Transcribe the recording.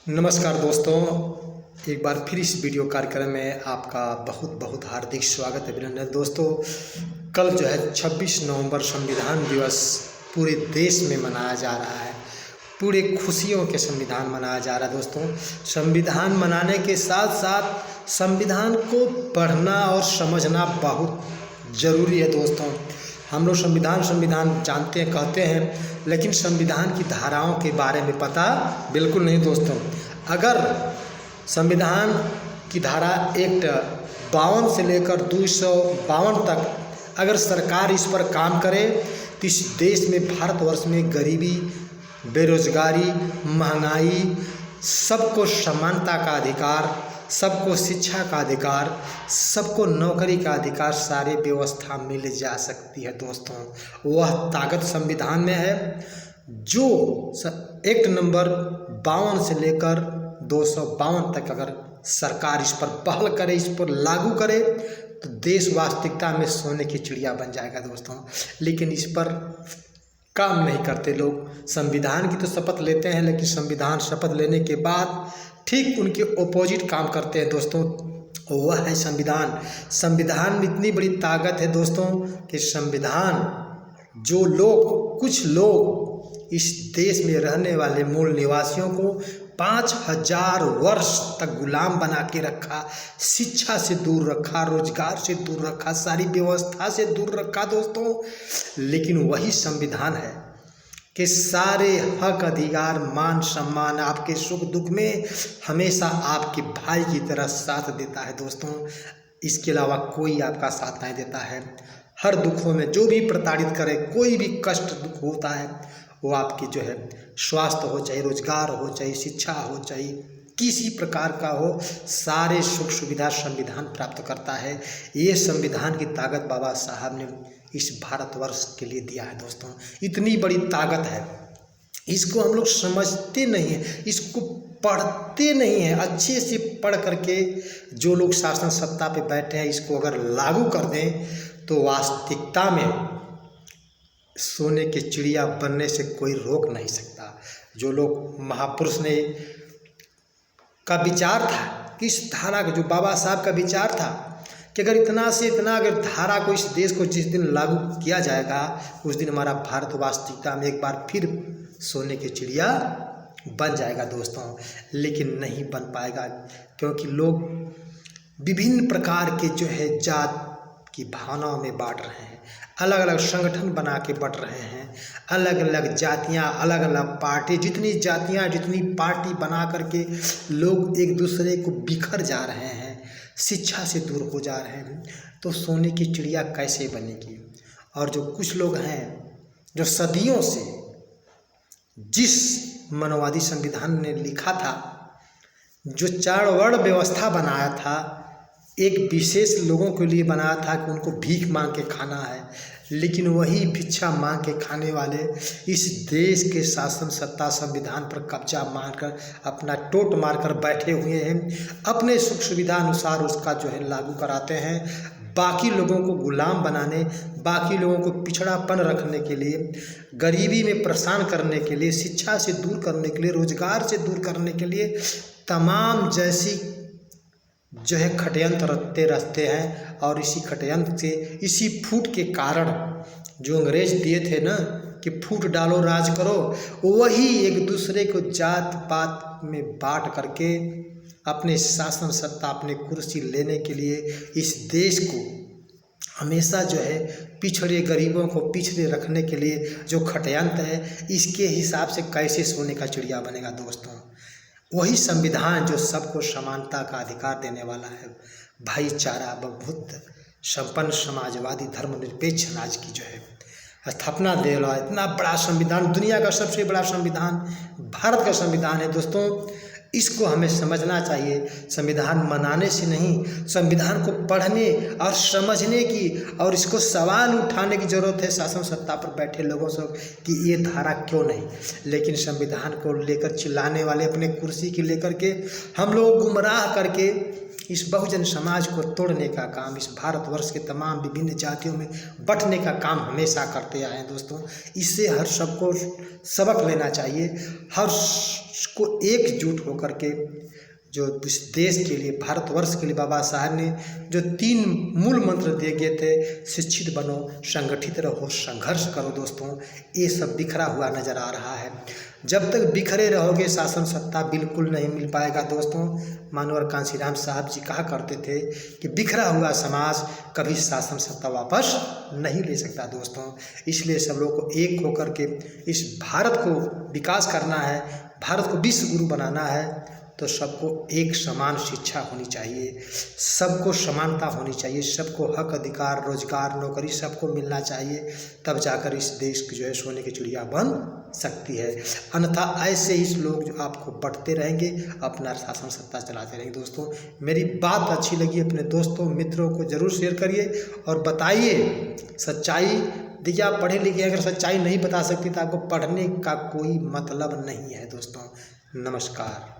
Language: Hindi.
नमस्कार दोस्तों, एक बार फिर इस वीडियो कार्यक्रम में आपका बहुत बहुत हार्दिक स्वागत है। अभिनंदन दोस्तों, कल जो है 26 नवंबर संविधान दिवस पूरे देश में मनाया जा रहा है। पूरे खुशियों के संविधान मनाया जा रहा है। दोस्तों, संविधान मनाने के साथ साथ संविधान को पढ़ना और समझना बहुत ज़रूरी है। दोस्तों, हम लोग संविधान संविधान जानते हैं, कहते हैं, लेकिन संविधान की धाराओं के बारे में पता बिल्कुल नहीं। दोस्तों, अगर संविधान की धारा एक्ट 52 से लेकर 252 तक अगर सरकार इस पर काम करे तो इस देश में, भारतवर्ष में गरीबी, बेरोजगारी, महंगाई, सबको समानता का अधिकार, सबको शिक्षा का अधिकार, सबको नौकरी का अधिकार, सारी व्यवस्था मिल जा सकती है। दोस्तों, वह ताकत संविधान में है जो एक्ट नंबर 52 से लेकर 252 तक अगर सरकार इस पर पहल करे, इस पर लागू करे तो देश वास्तविकता में सोने की चिड़िया बन जाएगा। दोस्तों, लेकिन इस पर काम नहीं करते लोग। संविधान की तो शपथ लेते हैं, लेकिन संविधान शपथ लेने के बाद ठीक उनके ऑपोजिट काम करते हैं। दोस्तों, वह है संविधान। संविधान में इतनी बड़ी ताकत है दोस्तों कि संविधान जो लोग, कुछ लोग इस देश में रहने वाले मूल निवासियों को 5000 वर्ष तक गुलाम बना के रखा, शिक्षा से दूर रखा, रोजगार से दूर रखा, सारी व्यवस्था से दूर रखा। दोस्तों, लेकिन वही संविधान है कि सारे हक, अधिकार, मान सम्मान, आपके सुख दुख में हमेशा आपके भाई की तरह साथ देता है। दोस्तों, इसके अलावा कोई आपका साथ नहीं देता है। हर दुखों में जो भी प्रताड़ित करे, कोई भी कष्ट दुख होता है, वो आपकी जो है स्वास्थ्य हो, चाहे रोजगार हो, चाहे शिक्षा हो, चाहे किसी प्रकार का हो, सारे सुख सुविधा संविधान प्राप्त करता है। ये संविधान की ताकत बाबा साहब ने इस भारतवर्ष के लिए दिया है। दोस्तों, इतनी बड़ी ताकत है, इसको हम लोग समझते नहीं हैं, इसको पढ़ते नहीं हैं। अच्छे से पढ़ करके जो लोग शासन सत्ता पे बैठे हैं, इसको अगर लागू कर दें तो वास्तविकता में सोने की चिड़िया बनने से कोई रोक नहीं सकता। जो लोग महापुरुष ने का विचार था कि इस धारा का, जो बाबा साहब का विचार था कि अगर इतना से इतना अगर धारा को इस देश को जिस दिन लागू किया जाएगा, उस दिन हमारा भारत वास्तविकता में एक बार फिर सोने की चिड़िया बन जाएगा। दोस्तों, लेकिन नहीं बन पाएगा, क्योंकि लोग विभिन्न प्रकार के जो है जात की भावनाओं में बांट रहे हैं, अलग अलग संगठन बना के बट रहे हैं, अलग अलग जातियां, अलग अलग पार्टी, जितनी जातियां, जितनी पार्टी बना करके लोग एक दूसरे को बिखर जा रहे हैं, शिक्षा से दूर हो जा रहे हैं। तो सोने की चिड़िया कैसे बनेगी? और जो कुछ लोग हैं जो सदियों से जिस मानववादी संविधान ने लिखा था, जो 4 वर्ण व्यवस्था बनाया था, एक विशेष लोगों के लिए बनाया था कि उनको भीख मांग के खाना है, लेकिन वही भिक्षा मांग के खाने वाले इस देश के शासन सत्ता संविधान पर कब्जा मारकर, अपना टोट मारकर बैठे हुए हैं। अपने सुख सुविधा अनुसार उसका जो है लागू कराते हैं। बाकी लोगों को गुलाम बनाने, बाकी लोगों को पिछड़ापन रखने के लिए, गरीबी में परेशान करने के लिए, शिक्षा से दूर करने के लिए, रोजगार से दूर करने के लिए तमाम जैसी जो है षड्यंत्र रचते हैं। और इसी षड्यंत्र से, इसी फूट के कारण जो अंग्रेज दिए थे ना कि फूट डालो राज करो, वही एक दूसरे को जात पात में बांट करके अपने शासन सत्ता, अपने कुर्सी लेने के लिए इस देश को हमेशा जो है पिछड़े गरीबों को पिछड़े रखने के लिए जो षड्यंत्र है, इसके हिसाब से कैसे सोने का चिड़िया बनेगा? दोस्तों, वही संविधान जो सबको समानता का अधिकार देने वाला है, भाईचारा, बंधुत्व, संपन्न समाजवादी धर्मनिरपेक्ष राज की जो है स्थापना दे रहा है। इतना बड़ा संविधान, दुनिया का सबसे बड़ा संविधान भारत का संविधान है। दोस्तों, इसको हमें समझना चाहिए। संविधान मनाने से नहीं, संविधान को पढ़ने और समझने की और इसको सवाल उठाने की ज़रूरत है शासन सत्ता पर बैठे लोगों से कि ये धारा क्यों नहीं। लेकिन संविधान को लेकर चिल्लाने वाले, अपने कुर्सी की लेकर के हम लोग गुमराह करके इस बहुजन समाज को तोड़ने का काम, इस भारतवर्ष के तमाम विभिन्न जातियों में बंटने का काम हमेशा करते आए हैं दोस्तों। इससे हर सबको सबक लेना चाहिए, हर को एकजुट होकर के जो इस देश के लिए, भारतवर्ष के लिए बाबा साहब ने जो 3 मूल मंत्र दिए गए थे, शिक्षित बनो, संगठित रहो, संघर्ष करो दोस्तों, ये सब बिखरा हुआ नज़र आ रहा है। जब तक बिखरे रहोगे शासन सत्ता बिल्कुल नहीं मिल पाएगा दोस्तों। मानवर कांशीराम साहब जी कहा करते थे कि बिखरा हुआ समाज कभी शासन सत्ता वापस नहीं ले सकता दोस्तों। इसलिए सब लोग को एक होकर के इस भारत को विकास करना है, भारत को विश्व गुरु बनाना है, तो सबको एक समान शिक्षा होनी चाहिए, सबको समानता होनी चाहिए, सबको हक अधिकार, रोजगार, नौकरी सबको मिलना चाहिए, तब जाकर इस देश की जो है सोने की चिड़िया बन सकती है। अन्यथा ऐसे ही लोग जो आपको बंटते रहेंगे, अपना शासन सत्ता चलाते रहेंगे दोस्तों। मेरी बात अच्छी लगी, अपने दोस्तों मित्रों को ज़रूर शेयर करिए और बताइए सच्चाई। देखिए, आप पढ़े लिखे अगर सच्चाई नहीं बता सकती तो आपको पढ़ने का कोई मतलब नहीं है दोस्तों। नमस्कार।